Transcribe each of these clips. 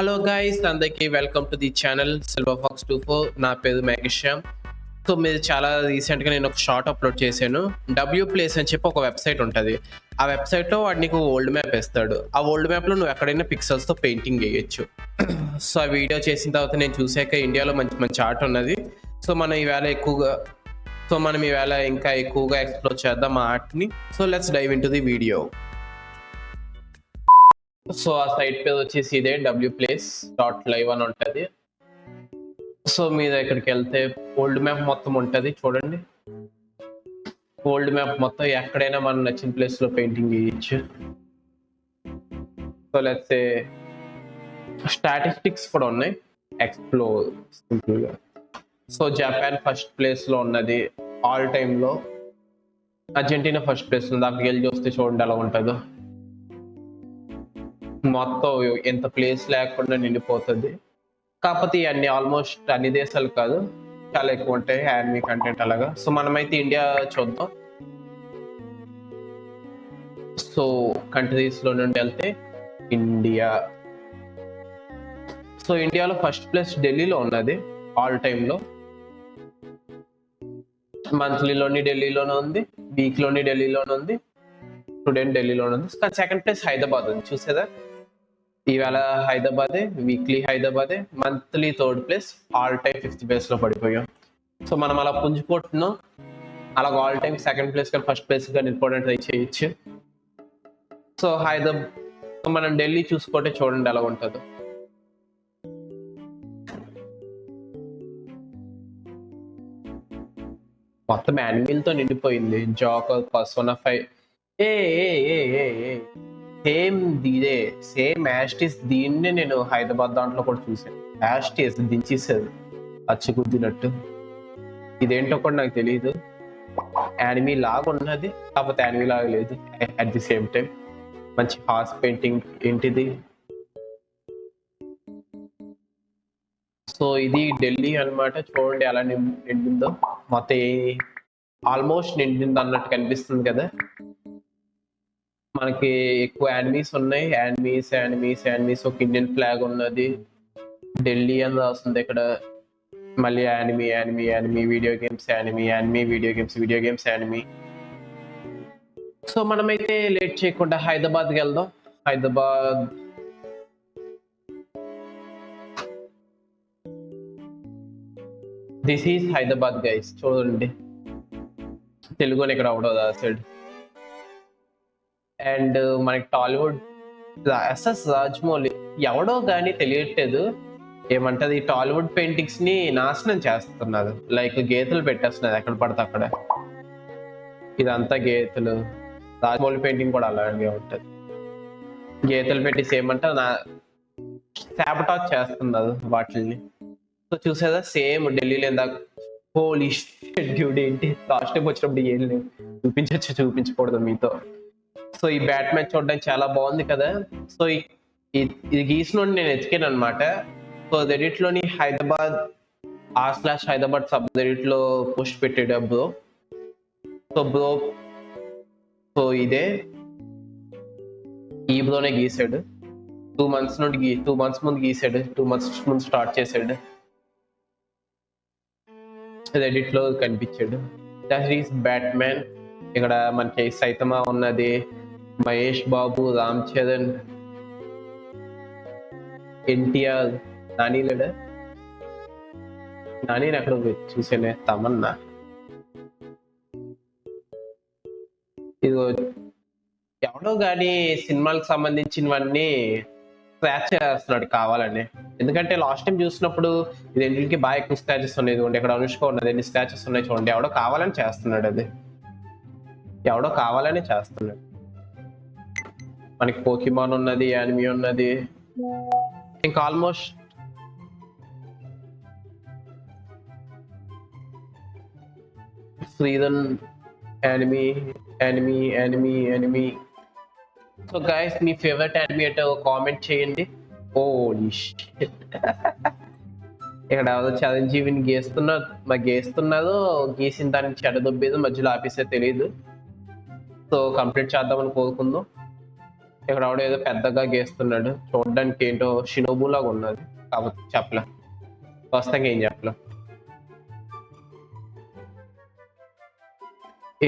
Hello guys, అందరికీ welcome to the channel silver fox 24. నా పేరు మేఘశ్యామ్. సో మీరు చాలా రీసెంట్గా నేను ఒక షార్ట్ అప్లోడ్ చేశాను. డబ్ల్యూ ప్లేస్ అని చెప్పి ఒక వెబ్సైట్ ఉంటుంది. ఆ వెబ్సైట్లో వాడు నీకు ఓల్డ్ మ్యాప్ ఇస్తాడు. ఆ ఓల్డ్ మ్యాప్లో నువ్వు ఎక్కడైనా పిక్సెల్స్తో పెయింటింగ్ చేయొచ్చు. సో ఆ వీడియో చేసిన తర్వాత నేను చూసాక ఇండియాలో మంచి మంచి ఆర్ట్ ఉన్నది. సో మనం ఈవేళ ఇంకా ఎక్కువగా ఎక్స్ప్లోర్ చేద్దాం ఆ ఆర్ట్ని. So let's dive into the video. So ఆ సైట్ పేరు వచ్చేసి ఇదే wplace.live అని ఉంటుంది. సో మీరు ఇక్కడికి వెళ్తే ఓల్డ్ మ్యాప్ మొత్తం ఉంటుంది. చూడండి, ఓల్డ్ మ్యాప్ మొత్తం ఎక్కడైనా మనం నచ్చిన ప్లేస్లో పెయింటింగ్ చేయొచ్చు. సో లెట్స్ సే స్టాటిస్టిక్స్ కూడా ఉన్నాయి. ఎక్స్ప్లోర్ సింపుల్గా. సో జపాన్ ఫస్ట్ ప్లేస్లో ఉన్నది ఆల్ టైంలో. అర్జెంటీనా ఫస్ట్ ప్లేస్లో ఉంది. అక్కడికి వెళ్ళి చూస్తే చూడండి ఎలా ఉంటుందో. మొత్తం ఎంత ప్లేస్ లేకుండా నిండిపోతుంది. కాకపోతే ఇవన్నీ ఆల్మోస్ట్ అన్ని దేశాలు కాదు, చాలా ఎక్కువ ఉంటాయి యానిమీ కంటెంట్ అలాగా. సో మనమైతే ఇండియా చూద్దాం. సో కంట్రీస్లో నుండి వెళ్తే ఇండియా. సో ఇండియాలో ఫస్ట్ ప్లేస్ ఢిల్లీలో ఉన్నది ఆల్ టైంలో. మంత్లీలోని ఢిల్లీలోనే ఉంది, వీక్లోని ఢిల్లీలోనే ఉంది, స్టూడెంట్ ఢిల్లీలోనే ఉంది. కానీ సెకండ్ ప్లేస్ హైదరాబాద్ ఉంది. చూసేదా, ఈవేళ హైదరాబాదే, వీక్లీ హైదరాబాదే, monthly third place, all time fifth ప్లేస్లో పడిపోయాం. సో మనం అలా పుంజుకుంటున్నాం. అలాగ ఆల్ టైమ్ సెకండ్ ప్లేస్ కానీ ఫస్ట్ ప్లేస్ కానీ ఇంపార్టెంట్ ట్రై చేయొచ్చు. సో మనం ఢిల్లీ చూసుకుంటే చూడండి ఎలా ఉంటుందో. మొత్తం యానిమల్తో నిండిపోయింది. జాకర్, పర్సోనా 5. సేమ్ యాస్టీస్ దీన్నే నేను హైదరాబాద్ దాంట్లో కూడా చూసాను. యాస్టీస్ దించేసారు అచ్చుకుద్దినట్టు. ఇదేంటో కూడా నాకు తెలియదు. యానిమీ లాగా ఉన్నది, కాకపోతే యానిమీ లాగా లేదు అట్ ది సేమ్ టైం. మంచి హార్స్ పెయింటింగ్ ఏంటిది. సో ఇది ఢిల్లీ అనమాట. చూడండి ఎలా నిండిందో. మొత్తం ఆల్మోస్ట్ నిండింది అన్నట్టు కనిపిస్తుంది కదా. మనకి ఎక్కువ యానిమీస్ ఉన్నాయి. యానిమీస్ ఒక ఇండియన్ ఫ్లాగ్ ఉన్నది. ఢిల్లీ అని రాస్తుంది ఇక్కడ. మళ్ళీ anime video games, video games anime. So మనమైతే లేట్ చేయకుండా హైదరాబాద్కి వెళ్దాం. Hyderabad this is Hyderabad guys. చూడండి, తెలుగుని ఇక్కడ అవడో రాసాడు. అండ్ మనకి టాలీవుడ్ ఎస్ఎస్ రాజమౌళి ఎవడో కానీ తెలియట్లేదు ఏమంటది, ఈ టాలీవుడ్ పెయింటింగ్స్ ని నాశనం చేస్తున్నారు. లైక్ గీతలు పెట్టేస్తున్నారు ఎక్కడ పడితే అక్కడ. ఇదంతా గీతలు. రాజమౌళి పెయింటింగ్ కూడా అలాగే ఉంటుంది. గీతలు పెట్టేసి ఏమంటారు శాబటాజ్ చేస్తున్నారు వాటిని. సో చూసేదా సేమ్ ఢిల్లీలో ఇందాక. హోలీ షిట్ డ్యూడ్, ఏంటి లాస్ట్ టైం వచ్చినప్పుడు ఏం లేవు. చూపించకూడదు మీతో. సో ఈ బ్యాట్మ్యాన్ చూడడానికి చాలా బాగుంది కదా. సో ఇది గీసినోడిని నేను ఎతికాను అనమాట. సో రెడిట్లోని హైదరాబాద్ /హైదరాబాద్ సబ్ రెడిట్లో పోస్ట్ పెట్టాడు బ్రో. సో ఇదే ఈ బ్రోనే గీసాడు. 2 months ముందు గీసాడు. 2 months ముందు స్టార్ట్ చేశాడు. రెడిట్లో కనిపించాడు. That is Batman. ఇక్కడ మనకి సైతమా ఉన్నది, మహేష్ బాబు, రామ్ చరణ్, ఎన్టీఆర్, నాని అక్కడ చూసానే, తమన్నా. ఇదిగో ఎవడో కానీ సినిమాలకు సంబంధించినవన్నీ స్క్రాచ్ చేస్తున్నాడు కావాలని. ఎందుకంటే లాస్ట్ టైం చూసినప్పుడు ఇది రెండింటికి బాగా ఎక్కువ స్క్రాచెస్ ఉన్నాయి. ఇదిగోండి ఇక్కడ అనుష్క ఉన్నది, ఎన్ని స్క్రాచెస్ ఉన్నాయి చూడండి. ఎవడో కావాలని చేస్తున్నాడు. అది ఎవడో కావాలని చేస్తున్నాడు. మనకి పోకీమాన్ ఉన్నది, యానిమీ ఉన్నది. ఇంకా ఆల్మోస్ట్ ఫ్రీదన్ యానిమీ. సో గైస్, మీ ఫేవరెట్ యానిమీ అంటే కామెంట్ చేయండి. ఇక్కడ చిరంజీవిని గీస్తున్నారు. గీసిన దానికి చెడదొబ్బేది మధ్యలో ఆపేసే తెలియదు. సో కంప్లీట్ చేద్దామని కోరుకుందాం. ఇక్కడ ఆవిడ ఏదో పెద్దగా గీస్తున్నాడు, చూడడానికి ఏంటో షినోబు లాగా ఉన్నది, కాబట్టి చెప్పలే, వస్తాక ఏం చెప్పలే.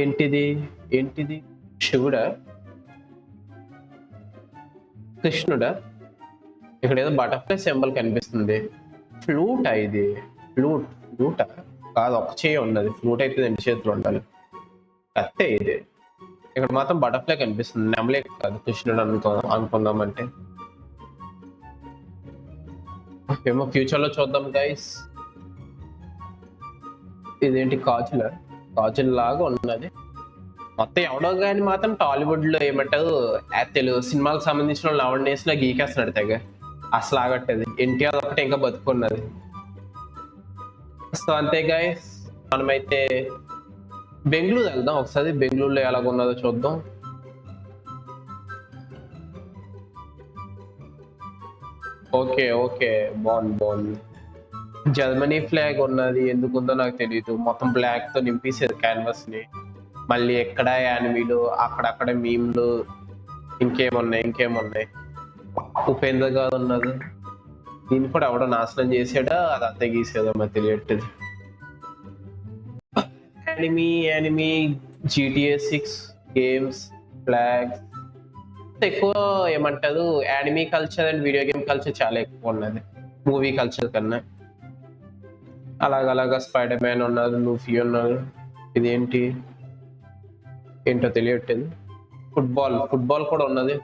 ఏంటిది ఏంటిది శివుడా, కృష్ణుడా? ఇక్కడ ఏదో బటర్ఫ్లై సింబల్ కనిపిస్తుంది. ఫ్లూట్ ఇది, ఫ్లూటా కాదు, ఒక చేయి ఉన్నది. ఫ్లూట్ అయితే 2 చేతులు ఉండాలి. కత్తే ఇది. ఇక్కడ మాత్రం బటర్ఫ్లై కనిపిస్తుంది, నెమలే కాదు. కృష్ణుడు అనుకుందామంటే ఏమో ఫ్యూచర్ లో చూద్దాం గైస్. ఇదేంటి కాజుల లాగా ఉన్నది. మొత్తం ఎవడో కానీ మాత్రం టాలీవుడ్ లో ఏమంటారు, తెలుగు సినిమాలకు సంబంధించిన వాళ్ళు నవడేస్ లో గీకేస్తున్నాడు తెగ. అసలు ఆగట్టేది. ఎన్టీఆర్ ఒకటి ఇంకా బతుకున్నది. సో అంతే గైస్, మనమైతే బెంగళూరు వెళ్దాం ఒకసారి. బెంగళూరులో ఎలాగున్నదో చూద్దాం. ఓకే బాగుంది. జర్మనీ ఫ్లాగ్ ఉన్నది, ఎందుకుందో నాకు తెలియదు. మొత్తం బ్లాక్ తో నింపేసారు క్యాన్వాస్ ని. మళ్ళీ ఎక్కడ యానిమీలు, అక్కడక్కడ మీమ్లు, ఇంకేమున్నాయి. ఉపేంద్ర గారు ఉన్నది. దీన్ని కూడా ఎవడో నాశనం చేసాడా, అది అంతే గీసేదో మరి తెలియట్లేదు. యానిమీ GTA 6 గేమ్స్, ఫ్లాగ్స్ ఎక్కువ ఏమంటారు. Anime culture and video game culture చాలా ఎక్కువ ఉన్నది మూవీ కల్చర్ కన్నా. అలాగలాగా స్పైడర్ మ్యాన్ ఉన్నారు, లూఫీ ఉన్నారు. ఇదేంటి ఏంటో తెలియట్లేదు. ఫుట్బాల్ కూడా ఉన్నది.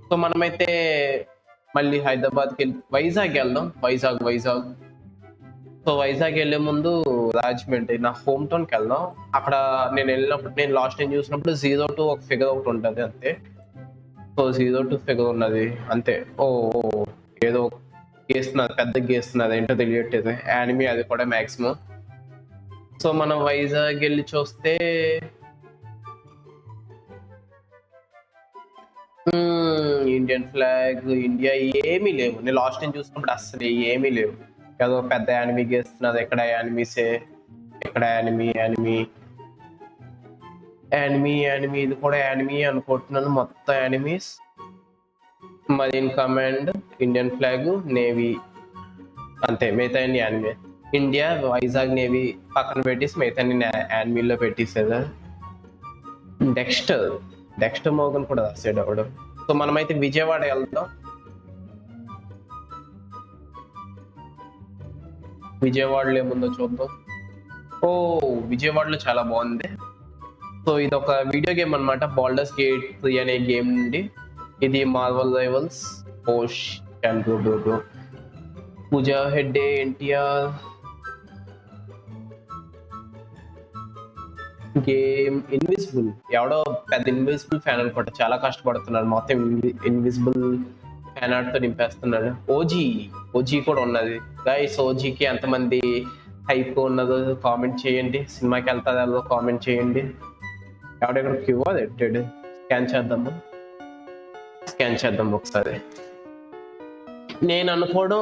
సో మనమైతే మళ్ళీ హైదరాబాద్కి వైజాగ్ వెళ్దాం. వైజాగ్. సో వైజాగ్ వెళ్ళే ముందు రాజమండ్రి, నా హోమ్ టౌన్కి వెళ్దాం. అక్కడ నేను లాస్ట్ టైం చూసినప్పుడు 02 ఒక ఫిగర్ ఒకటి ఉంటుంది అంతే. సో 02 ఫిగర్ ఉన్నది అంతే. ఏదో గీస్తున్నది, పెద్ద గీస్తున్నది, ఏంటో తెలియట్లేదు. యానిమీ అది కూడా మ్యాక్సిమం. సో మనం వైజాగ్ వెళ్ళి చూస్తే ఇండియన్ ఫ్లాగ్, ఇండియా ఏమీ లేవు. నేను లాస్ట్ టైం చూసినప్పుడు అసలు ఏమీ లేవు. ఏదో పెద్ద యానిమీ గీస్తున్నది. ఎక్కడ యానిమీసే, ఎక్కడ యానిమీ. ఇది కూడా యానిమీ అనుకుంటున్నాను. మొత్తం animes. Marine command, Indian flag, navy అంతే. మిగతా యానిమీ. ఇండియా వైజాగ్ నేవీ పక్కన పెట్టేసి మిగతా యానిమీలో పెట్టేసేదా. డెక్స్టర్ మోగన్ కూడా రాసాడు అవడు. సో మనమైతే విజయవాడ వెళ్దాం. విజయవాడలో ఏముందో చూద్దాం. విజయవాడలో చాలా బాగుంది. సో ఇది ఒక వీడియో గేమ్ అనమాట, బాల్డర్స్ గేట్ 3 అనే గేమ్ నుండి. ఇది Marvel Rivals. Bro Pooja Hegde, NTR. Game invisible. ఎవడో పెద్ద ఇన్విజిబుల్ ఫ్యాన్ అనుకుంటా, చాలా కష్టపడుతున్నాడు. మొత్తం ఇన్విజిబుల్ ఫ్యాన్ ఆర్ట్ తో నింపేస్తున్నాడు. ఓజీ కూడా ఉన్నది గైస్. ఓజీకి ఎంతమంది హైప్ ఉన్నదో కామెంట్ చేయండి. సినిమాకి వెళ్తాదో కామెంట్ చేయండి. ఎవడెక్కడ క్యూ అది ఎట్టాడు. స్కాన్ చేద్దాం ఒకసారి. నేను అనుకోవడం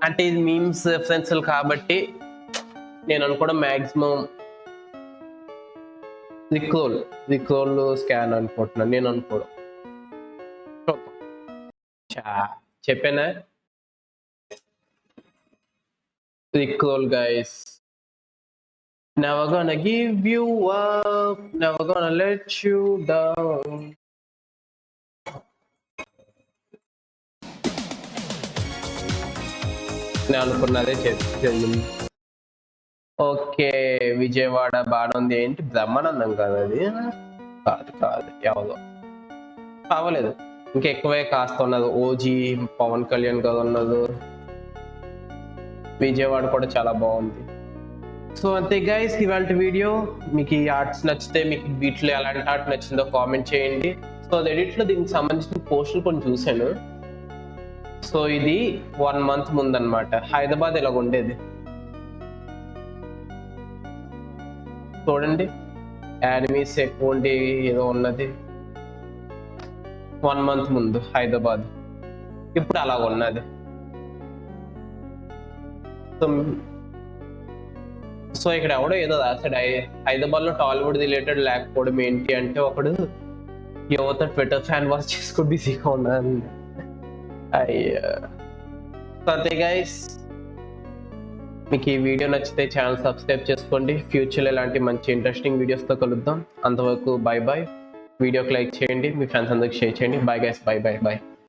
అంటే ఇది మీమ్స్ రెఫరెన్స్లు కాబట్టి నేను అనుకోవడం మ్యాక్సిమం రిక్రోల్ స్కాన్ అనుకుంటున్నాను. నేను అనుకోవడం చెప్పానా. రిక్రోల్ guys. Never gonna give you up, never gonna let you down. నేను అనుకున్నదే జరిగింది. ఓకే, విజయవాడ బాగుంది. ఏంటి బ్రహ్మానందం కాదు అది? కాదు ఎవరో కావలేదు. ఇంకా ఎక్కువే కాస్త ఉన్నది. ఓజీ పవన్ కళ్యాణ్ గారు ఉన్నది. విజయవాడ కూడా చాలా బాగుంది. సో అంతే గైస్, ఇవాళ వీడియో. మీకు ఈ ఆర్ట్స్ నచ్చితే, మీకు వీటిలో ఎలాంటి ఆర్ట్ నచ్చిందో కామెంట్ చేయండి. సో ఎడిట్లో దీనికి సంబంధించిన పోస్టులు కొన్ని చూశాను. సో ఇది 1 month ముందన్నమాట. హైదరాబాద్ ఇలాగ ఉండేది చూడండి. యానిమీస్ ఎక్కువ ఉండి ఏదో ఉన్నది 1 month ముందు హైదరాబాద్. ఇప్పుడు అలాగ ఉన్నది. సో ఇక్కడ ఎవడో ఏదో రాశాడు, హైదరాబాద్ లో టాలీవుడ్ రిలేటెడ్ లేకపోవడం ఏంటి అంటే, ఒకడు యువత ట్విట్టర్ ఫ్యాన్ వాష్ చేసుకుని బిజీగా ఉన్నాను. అయ్యా, అంతే గైస్. మీకు ఈ వీడియో నచ్చితే ఛానల్ సబ్స్క్రైబ్ చేసుకోండి. ఫ్యూచర్లో ఇలాంటి మంచి ఇంట్రెస్టింగ్ వీడియోస్తో కలుద్దాం. అంతవరకు బాయ్ బాయ్. వీడియోకి లైక్ చేయండి, మీ ఫ్రెండ్స్ అందరికి షేర్ చేయండి. Bye guys, bye bye bye.